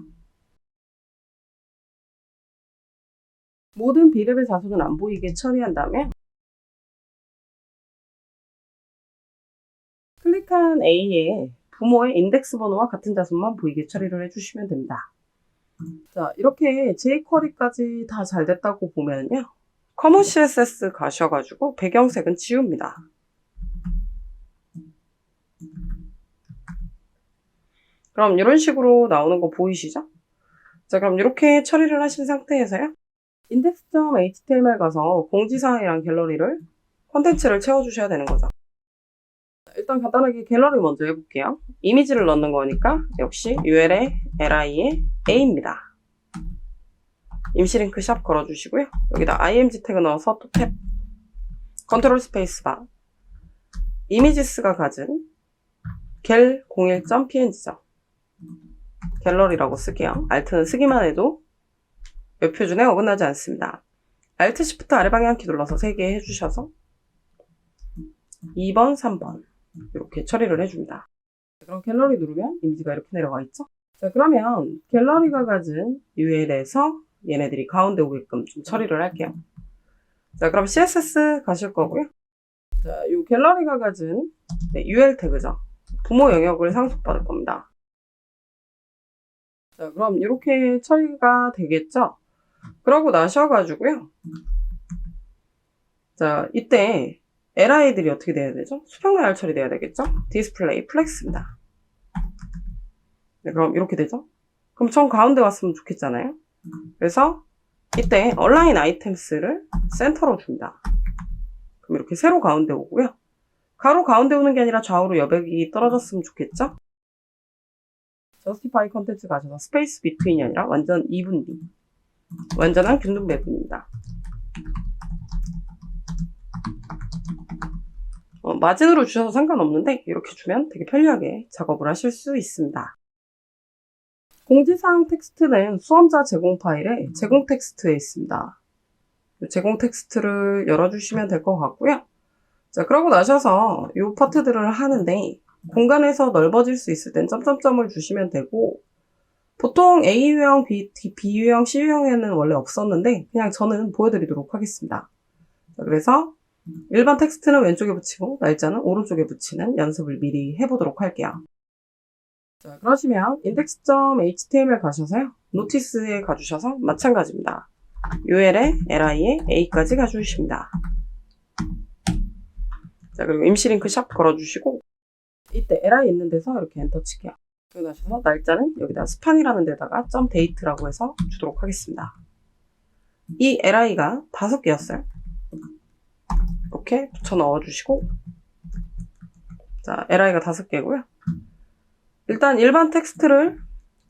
모든 비례별 자수는 안 보이게 처리한 다음에 클릭한 A에 부모의 인덱스 번호와 같은 자수만 보이게 처리를 해주시면 됩니다. 자, 이렇게 jQuery까지 다 잘 됐다고 보면요. 커먼 CSS 가셔가지고 배경색은 지웁니다. 그럼 이런 식으로 나오는 거 보이시죠? 자, 그럼 이렇게 처리를 하신 상태에서요. index.html 가서 공지사항이랑 갤러리를 콘텐츠를 채워주셔야 되는 거죠. 일단 간단하게 갤러리 먼저 해볼게요. 이미지를 넣는 거니까 역시 UL에 LI에 A입니다. 임시링크 샵 걸어주시고요. 여기다 img 태그 넣어서 또 탭, 컨트롤 스페이스바, 이미지스가 가진 갤01.png죠. 갤러리라고 쓸게요. Alt는 쓰기만 해도 웹 표준에 어긋나지 않습니다. Alt Shift 아래 방향키 눌러서 3개 해주셔서 2번, 3번 이렇게 처리를 해줍니다. 그럼 갤러리 누르면 이미지가 이렇게 내려와 있죠? 자, 그러면 갤러리가 가진 UL에서 얘네들이 가운데 오게끔 좀 처리를 할게요. 자, 그럼 CSS 가실 거고요. 자, 이 갤러리가 가진 UL 태그죠. 부모 영역을 상속받을 겁니다. 자, 그럼 이렇게 처리가 되겠죠? 그러고 나셔가지고요. 자, 이때 LI들이 어떻게 돼야 되죠? 수평나열 처리돼야 되겠죠? 디스플레이 플렉스입니다. 네, 그럼 이렇게 되죠? 그럼 전 가운데 왔으면 좋겠잖아요? 그래서 이때 얼라인 아이템스를 센터로 줍니다. 그럼 이렇게 세로 가운데 오고요. 가로 가운데 오는 게 아니라 좌우로 여백이 떨어졌으면 좋겠죠? justify 컨텐츠 가셔서 스페이스 비트윈이 아니라 완전 이분리. 완전한 균등 배분입니다. 마진으로 주셔도 상관없는데 이렇게 주면 되게 편리하게 작업을 하실 수 있습니다. 공지사항 텍스트는 수험자 제공 파일에 제공 텍스트에 있습니다. 제공 텍스트를 열어주시면 될 것 같고요. 자, 그러고 나셔서 이 파트들을 하는데 공간에서 넓어질 수 있을 땐 점점점을 주시면 되고, 보통 A 유형, B 유형, C 유형에는 원래 없었는데 그냥 저는 보여드리도록 하겠습니다. 자, 그래서 일반 텍스트는 왼쪽에 붙이고 날짜는 오른쪽에 붙이는 연습을 미리 해보도록 할게요. 자, 그러시면 index.html 가셔서요. 노티스에 가주셔서 마찬가지입니다. UL에 LI에 A까지 가주십니다. 자, 그리고 임시링크 샵 걸어주시고 이때 LI 있는 데서 이렇게 엔터 칠게요. 그리고 나셔서 날짜는 여기다 스판이라는 데다가 .date라고 해서 주도록 하겠습니다. 이 LI가 5개였어요. 이렇게 붙여 넣어주시고, 자, LI가 5개고요. 일단 일반 텍스트를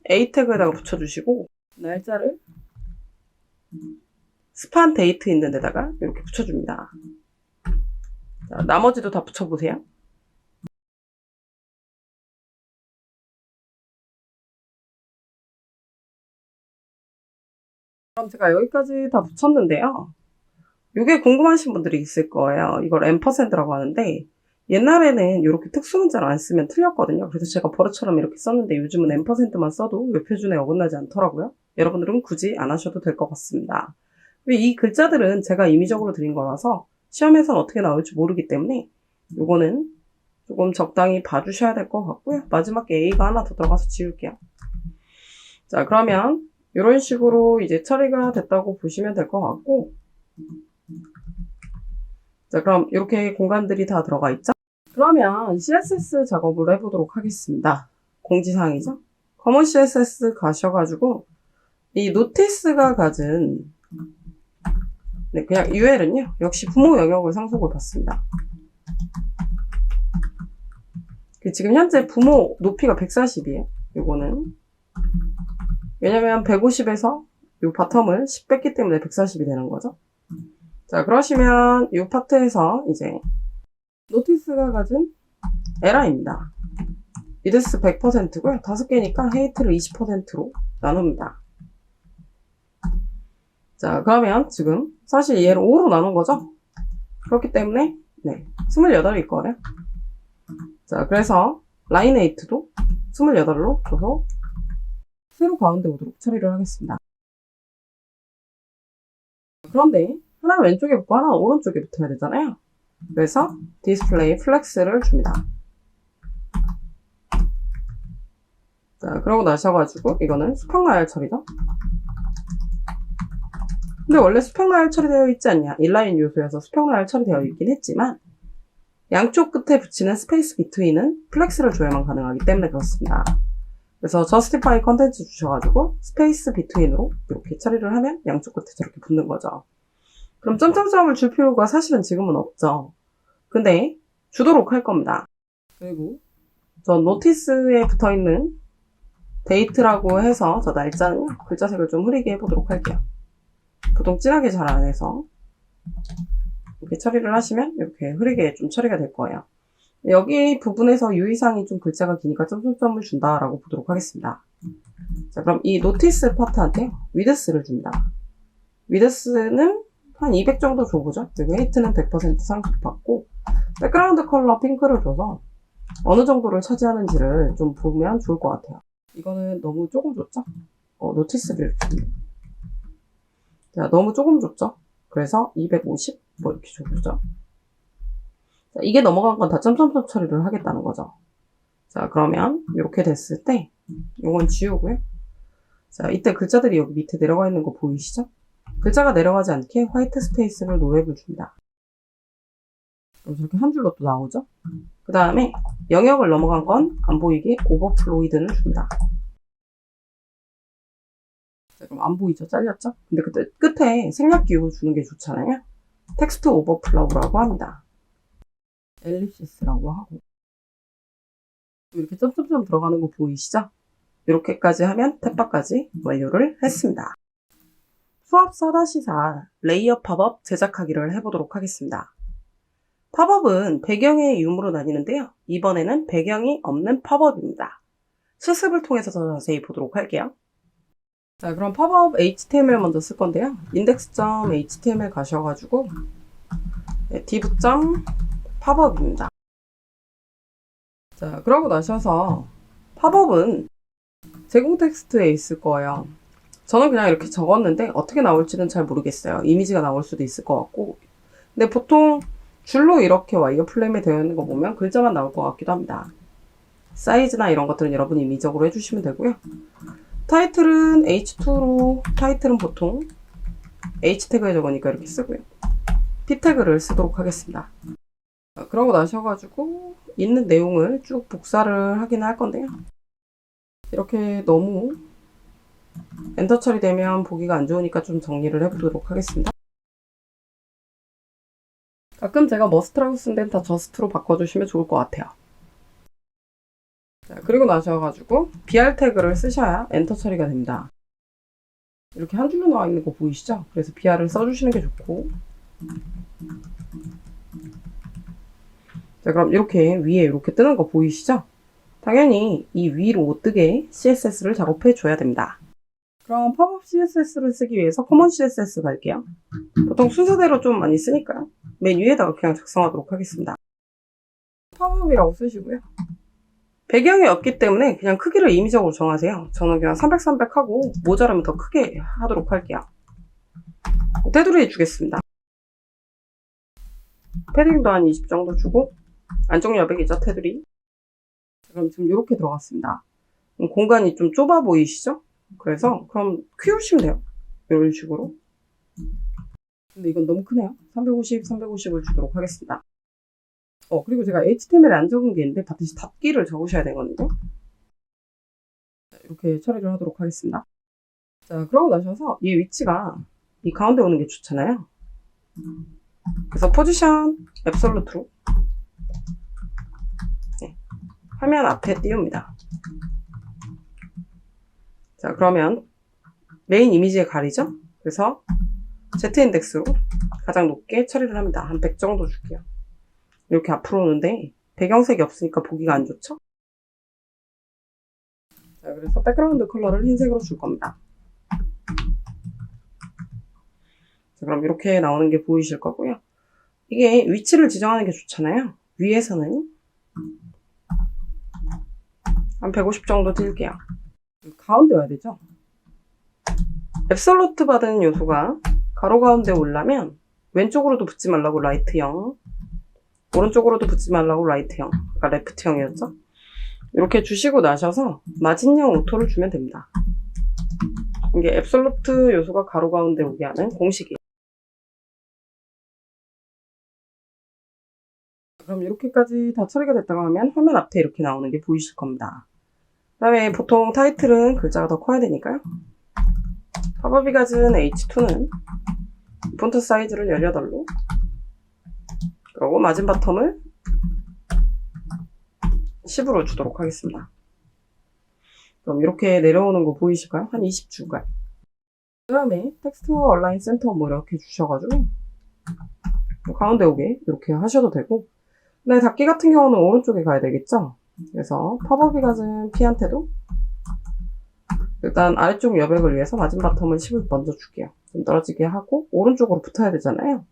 A 태그에다가 붙여주시고, 날짜를 스판 데이트 있는 데다가 이렇게 붙여줍니다. 자, 나머지도 다 붙여보세요. 그럼 제가 여기까지 다 붙였는데요. 이게 궁금하신 분들이 있을 거예요. 이걸 앰퍼샌드라고 하는데 옛날에는 이렇게 특수 문자를 안 쓰면 틀렸거든요. 그래서 제가 버릇처럼 이렇게 썼는데 요즘은 앰퍼샌드만 써도 웹 표준에 어긋나지 않더라고요. 여러분들은 굳이 안 하셔도 될 것 같습니다. 이 글자들은 제가 임의적으로 드린 거라서 시험에서는 어떻게 나올지 모르기 때문에 요거는 조금 적당히 봐주셔야 될 것 같고요. 마지막에 A가 하나 더 들어가서 지울게요. 자, 그러면 이런 식으로 이제 처리가 됐다고 보시면 될 것 같고, 자, 그럼 이렇게 공간들이 다 들어가 있죠? 그러면 CSS 작업을 해보도록 하겠습니다. 공지사항이죠? 커먼 CSS 가셔가지고 이 노티스가 가진 그냥 UL은요 역시 부모 영역을 상속을 받습니다. 지금 현재 부모 높이가 140이에요. 요거는 왜냐면 150에서 요 바텀을 10 뺐기 때문에 140이 되는 거죠. 자, 그러시면 이 파트에서 이제 노티스가 가진 LI입니다. 이데스 100%고요. 5개니까 헤이트를 20%로 나눕니다. 자, 그러면 지금 사실 얘를 5로 나눈 거죠? 그렇기 때문에 28일 거예요. 자, 그래서 라인 헤이트도 28로 줘서 세로 가운데 오도록 처리를 하겠습니다. 그런데 하나 왼쪽에 붙고 하나 오른쪽에 붙어야 되잖아요. 그래서 디스플레이 플렉스를 줍니다. 자, 그러고 나셔가지고 이거는 수평 나열 처리죠. 근데 원래 수평 나열 처리되어 있지 않냐, 인라인 요소여서 수평 나열 처리되어 있긴 했지만 양쪽 끝에 붙이는 스페이스 비트윈은 플렉스를 줘야만 가능하기 때문에 그렇습니다. 그래서 저스티파이 컨텐츠 주셔가지고 스페이스 비트윈으로 이렇게 처리를 하면 양쪽 끝에 저렇게 붙는 거죠. 그럼 점점점을 줄 필요가 사실은 지금은 없죠. 근데 주도록 할 겁니다. 그리고 저 노티스에 붙어있는 데이트라고 해서 저 날짜는 글자색을 좀 흐리게 해보도록 할게요. 보통 진하게 잘 안 해서 이렇게 처리를 하시면 이렇게 흐리게 좀 처리가 될 거예요. 여기 부분에서 유의사항이 좀 글자가 기니까 점점점을 준다라고 보도록 하겠습니다. 자, 그럼 이 노티스 파트한테 위드스를 줍니다. 위드스는 한 200 정도 줘보죠. 그리고 헤이트는 100% 상속받고 백그라운드 컬러 핑크를 줘서 어느 정도를 차지하는지를 좀 보면 좋을 것 같아요. 이거는 너무 조금 줬죠? 노티스를 이렇게 줍니다. 자, 너무 조금 줬죠? 그래서 250 뭐 이렇게 줘보죠. 자, 이게 넘어간 건 다 점점점 처리를 하겠다는 거죠. 자, 그러면 이렇게 됐을 때 이건 지우고요. 자, 이때 글자들이 여기 밑에 내려가 있는 거 보이시죠? 글자가 내려가지 않게 화이트 스페이스를 노랩을 줍니다. 그럼 저렇게 한 줄로 또 나오죠? 그 다음에 영역을 넘어간 건 안 보이게 오버플로이드를 줍니다. 자, 그럼 안 보이죠? 잘렸죠? 근데 그때 끝에 생략 기호 주는 게 좋잖아요? 텍스트 오버플로우라고 합니다. 엘립시스라고 하고 이렇게 점점점 들어가는 거 보이시죠? 이렇게까지 하면 탭바까지 완료를 했습니다. 수업 4-4 레이어 팝업 제작하기를 해보도록 하겠습니다. 팝업은 배경의 유무로 나뉘는데요. 이번에는 배경이 없는 팝업입니다. 실습을 통해서 더 자세히 보도록 할게요. 자, 그럼 팝업 HTML 먼저 쓸 건데요. index.html 가셔가지고 div.popup입니다. 자, 그러고 나셔서 팝업은 제공 텍스트에 있을 거예요. 저는 그냥 이렇게 적었는데 어떻게 나올지는 잘 모르겠어요. 이미지가 나올 수도 있을 것 같고. 근데 보통 줄로 이렇게 와이어프레임에 되어 있는 거 보면 글자만 나올 것 같기도 합니다. 사이즈나 이런 것들은 여러분이 임의적으로 해주시면 되고요. 타이틀은 H2로, 타이틀은 보통 H 태그에 적으니까 이렇게 쓰고요. P 태그를 쓰도록 하겠습니다. 그러고 나셔가지고 있는 내용을 쭉 복사를 하긴 할 건데요. 이렇게 너무 엔터 처리되면 보기가 안 좋으니까 좀 정리를 해보도록 하겠습니다. 가끔 제가 머스트라고 쓴 데는 다 저스트로 바꿔주시면 좋을 것 같아요. 자, 그리고 나셔가지고 BR 태그를 쓰셔야 엔터 처리가 됩니다. 이렇게 한 줄로 나와 있는 거 보이시죠? 그래서 BR을 써주시는 게 좋고. 자, 그럼 이렇게 위에 이렇게 뜨는 거 보이시죠? 당연히 이 위로 못 뜨게 CSS를 작업해 줘야 됩니다. 그럼 팝업 CSS를 쓰기 위해서 커먼 CSS 갈게요. 보통 순서대로 좀 많이 쓰니까요. 맨 위에다가 그냥 작성하도록 하겠습니다. 팝업이라고 쓰시고요. 배경이 없기 때문에 그냥 크기를 임의적으로 정하세요. 저는 그냥 300, 300 하고 모자라면 더 크게 하도록 할게요. 테두리 주겠습니다. 패딩도 한 20 정도 주고 안쪽 여백이죠, 테두리. 그럼 지금 이렇게 들어갔습니다. 공간이 좀 좁아 보이시죠? 그래서 그럼 키우시면 돼요. 이런 식으로. 근데 이건 너무 크네요. 350, 350을 주도록 하겠습니다. 그리고 제가 HTML에 안 적은 게 있는데 반드시 닫기를 적으셔야 되거든요. 이렇게 처리를 하도록 하겠습니다. 자, 그러고 나셔서 이 위치가 이 가운데 오는 게 좋잖아요. 그래서 포지션 앱솔루트로 화면 앞에 띄웁니다. 자, 그러면 메인 이미지에 가리죠? 그래서 Z인덱스로 가장 높게 처리를 합니다. 한 100 정도 줄게요. 이렇게 앞으로 오는데 배경색이 없으니까 보기가 안 좋죠? 자, 그래서 백그라운드 컬러를 흰색으로 줄 겁니다. 자, 그럼 이렇게 나오는 게 보이실 거고요. 이게 위치를 지정하는 게 좋잖아요. 위에서는 한 150 정도 띄울게요. 가운데 와야 되죠? 앱솔루트 받은 요소가 가로 가운데 오려면 왼쪽으로도 붙지 말라고 라이트 0, 오른쪽으로도 붙지 말라고 라이트 0, 아까 레프트 0이었죠? 이렇게 주시고 나셔서 마진형 오토를 주면 됩니다. 이게 앱솔루트 요소가 가로 가운데 오게 하는 공식이에요. 그럼 이렇게까지 다 처리가 됐다고 하면 화면 앞에 이렇게 나오는 게 보이실 겁니다. 그 다음에 보통 타이틀은 글자가 더 커야 되니까요. 팝업이 가진 H2는 폰트 사이즈를 18로, 그리고 마진 바텀을 10으로 주도록 하겠습니다. 그럼 이렇게 내려오는 거 보이실까요? 한 20줄까요? 그 다음에 텍스트 얼라인 센터 뭐 이렇게 주셔가지고 가운데 오게 이렇게 하셔도 되고, 근데 닫기 같은 경우는 오른쪽에 가야 되겠죠? 그래서 팝업이 가진 P한테도 일단 아래쪽 여백을 위해서 마진 바텀을 10을 먼저 줄게요. 좀 떨어지게 하고 오른쪽으로 붙어야 되잖아요.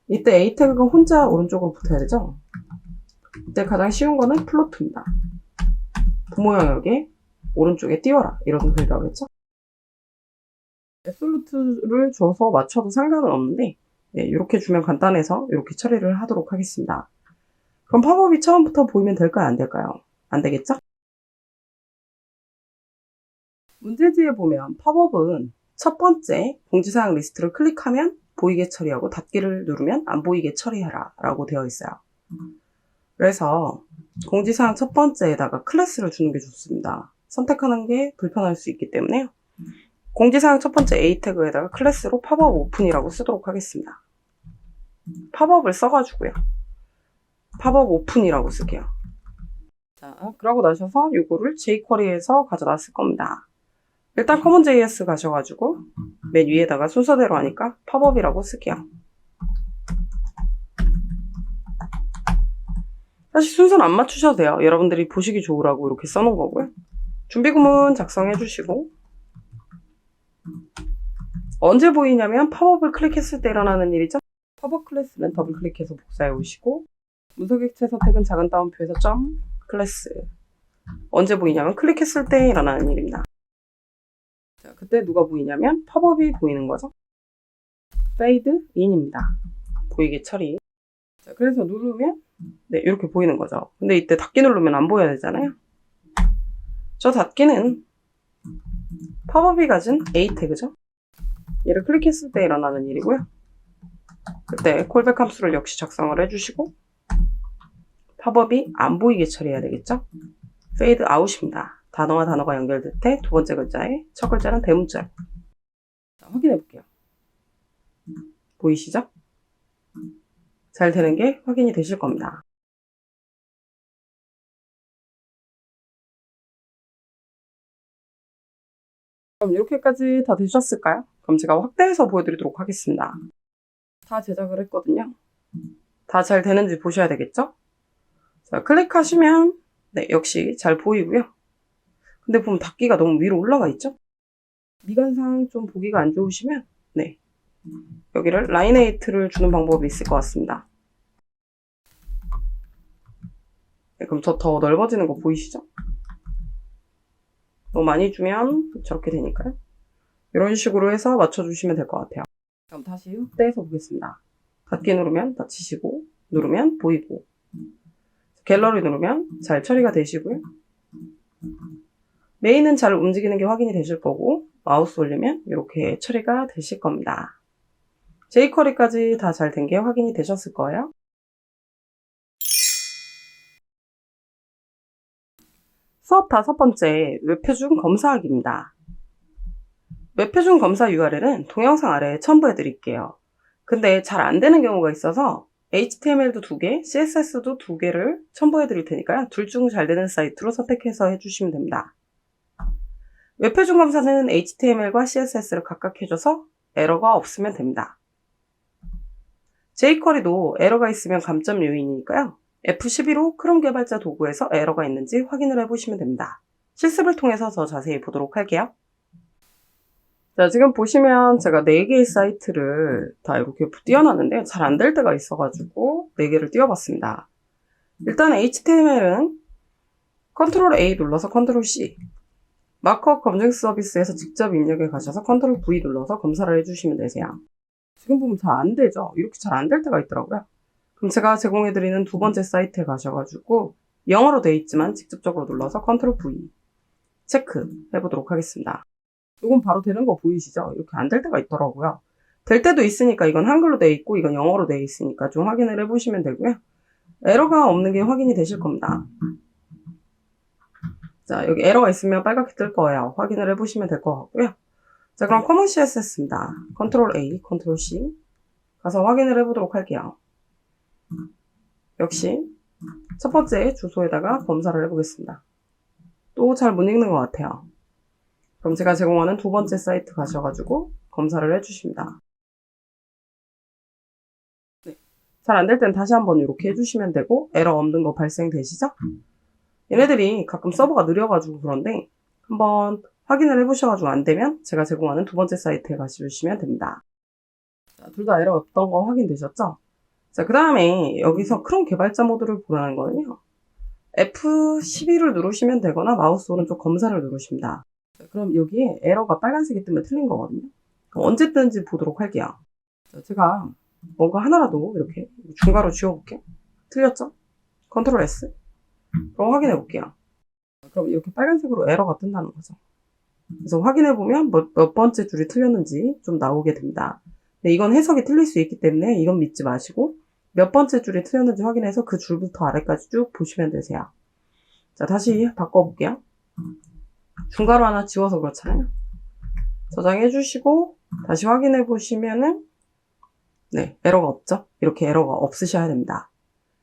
이때 A 태그가 혼자 오른쪽으로 붙어야 되죠? 이때 가장 쉬운 거는 플로트입니다. 부모 영역에 오른쪽에 띄워라 이런 소리 나오겠죠? 앱솔루트를 줘서 맞춰도 상관은 없는데 이렇게 주면 간단해서 이렇게 처리를 하도록 하겠습니다. 그럼 팝업이 처음부터 보이면 될까요? 안 될까요? 안 되겠죠? 문제지에 보면 팝업은 첫 번째 공지사항 리스트를 클릭하면 보이게 처리하고 닫기를 누르면 안 보이게 처리해라 라고 되어 있어요. 그래서 공지사항 첫 번째에다가 클래스를 주는 게 좋습니다. 선택하는 게 불편할 수 있기 때문에요. 공지사항 첫 번째 A 태그에다가 클래스로 팝업 오픈이라고 쓰도록 하겠습니다. 팝업을 써가지고요. 팝업 오픈이라고 쓸게요. 자, 그러고 나셔서 이거를 jQuery에서 가져다 쓸 겁니다. 일단 common.js 가셔가지고 맨 위에다가 순서대로 하니까 팝업이라고 쓸게요. 사실 순서는 안 맞추셔도 돼요. 여러분들이 보시기 좋으라고 이렇게 써놓은 거고요. 준비구문 작성해 주시고, 언제 보이냐면 팝업을 클릭했을 때 일어나는 일이죠. 팝업 클래스는 더블 클릭해서 복사해 오시고, 문서객체 선택은 작은 따옴표에서 점 클래스. 언제 보이냐면 클릭했을 때 일어나는 일입니다. 자, 그때 누가 보이냐면 팝업이 보이는 거죠. fade in입니다. 보이게 처리. 자, 그래서 누르면 네, 이렇게 보이는 거죠. 근데 이때 닫기 누르면 안 보여야 되잖아요. 저 닫기는 팝업이 가진 A 태그죠. 얘를 클릭했을 때 일어나는 일이고요. 그때 콜백 함수를 역시 작성을 해주시고, 팝업이 안 보이게 처리해야 되겠죠. fade out입니다. 단어와 단어가 연결될 때 두 번째 글자에 첫 글자는 대문자로. 자, 확인해 볼게요. 보이시죠? 잘 되는 게 확인이 되실 겁니다. 그럼 이렇게까지 다 되셨을까요? 그럼 제가 확대해서 보여드리도록 하겠습니다. 다 제작을 했거든요. 다 잘 되는지 보셔야 되겠죠? 자, 클릭하시면 네, 역시 잘 보이고요. 근데 보면 닫기가 너무 위로 올라가 있죠? 미관상 좀 보기가 안 좋으시면 네, 여기를 라이네이트를 주는 방법이 있을 것 같습니다. 네, 그럼 더 넓어지는 거 보이시죠? 너무 많이 주면 저렇게 되니까요. 이런 식으로 해서 맞춰주시면 될 것 같아요. 그럼 다시 확대해서 보겠습니다. 닫기 누르면 닫히시고, 누르면 보이고, 갤러리 누르면 잘 처리가 되시고요. 메인은 잘 움직이는 게 확인이 되실 거고, 마우스 올리면 이렇게 처리가 되실 겁니다. jQuery까지 다 잘 된 게 확인이 되셨을 거예요. 수업 5번째, 웹표준 검사하기입니다. 웹표준 검사 URL은 동영상 아래에 첨부해 드릴게요. 근데 잘 안 되는 경우가 있어서 HTML도 2개, CSS도 2개를 첨부해 드릴 테니까요. 둘 중 잘 되는 사이트로 선택해서 해주시면 됩니다. 웹표준 검사는 HTML과 CSS를 각각 해줘서 에러가 없으면 됩니다. jQuery도 에러가 있으면 감점 요인이니까요. F12로 크롬 개발자 도구에서 에러가 있는지 확인을 해보시면 됩니다. 실습을 통해서 더 자세히 보도록 할게요. 자, 지금 보시면 제가 4개의 사이트를 다 이렇게 띄워놨는데 잘 안 될 때가 있어가지고 4개를 띄워봤습니다. 일단 HTML은 컨트롤 A 눌러서 컨트롤 C. 마크업 검증 서비스에서 직접 입력에 가셔서 컨트롤 V 눌러서 검사를 해주시면 되세요. 지금 보면 잘 안 되죠? 이렇게 잘 안 될 때가 있더라고요. 그럼 제가 제공해드리는 두 번째 사이트에 가셔가지고 영어로 되어 있지만 직접적으로 눌러서 컨트롤 V 체크 해보도록 하겠습니다. 이건 바로 되는 거 보이시죠? 이렇게 안 될 때가 있더라고요. 될 때도 있으니까 이건 한글로 되어 있고 이건 영어로 되어 있으니까 좀 확인을 해보시면 되고요. 에러가 없는 게 확인이 되실 겁니다. 자, 여기 에러가 있으면 빨갛게 뜰 거예요. 확인을 해보시면 될 것 같고요. 자, 그럼 커먼 CSS입니다. 컨트롤 A, 컨트롤 C 가서 확인을 해보도록 할게요. 역시 첫 번째 주소에다가 검사를 해보겠습니다. 또 잘 못 읽는 것 같아요. 그럼 제가 제공하는 두 번째 사이트 가셔가지고 검사를 해주십니다. 네. 잘 안 될 땐 다시 한번 이렇게 해주시면 되고 에러 없는 거 발생되시죠? 얘네들이 가끔 서버가 느려가지고 그런데 한번 확인을 해보셔가지고 안 되면 제가 제공하는 두 번째 사이트에 가주시면 됩니다. 둘 다 에러 없던 거 확인되셨죠? 자, 그 다음에 여기서 크롬 개발자 모드를 보라는 거는요. F12를 누르시면 되거나 마우스 오른쪽 검사를 누르십니다. 자, 그럼 여기에 에러가 빨간색이 뜨면 틀린 거거든요. 언제 뜨는지 보도록 할게요. 자, 제가 뭔가 하나라도 이렇게 중괄호 지워볼게요. 틀렸죠? 컨트롤 S. 그럼 확인해 볼게요. 그럼 이렇게 빨간색으로 에러가 뜬다는 거죠. 그래서 확인해 보면 몇 번째 줄이 틀렸는지 좀 나오게 됩니다. 근데 이건 해석이 틀릴 수 있기 때문에 이건 믿지 마시고 몇 번째 줄이 틀렸는지 확인해서 그 줄부터 아래까지 쭉 보시면 되세요. 자, 다시 바꿔볼게요. 중괄호 하나 지워서 그렇잖아요. 저장해 주시고 다시 확인해 보시면은 네, 에러가 없죠? 이렇게 에러가 없으셔야 됩니다.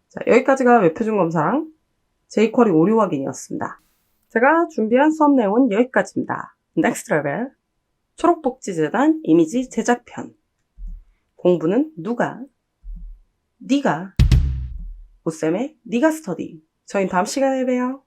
자, 여기까지가 웹표준 검사랑 jQuery 오류 확인이었습니다. 제가 준비한 수업 내용은 여기까지입니다. 넥스트 레벨 초록복지재단 이미지 제작편. 공부는 누가? 네가. 오쌤의 네가 스터디. 저희 다음 시간에 봬요.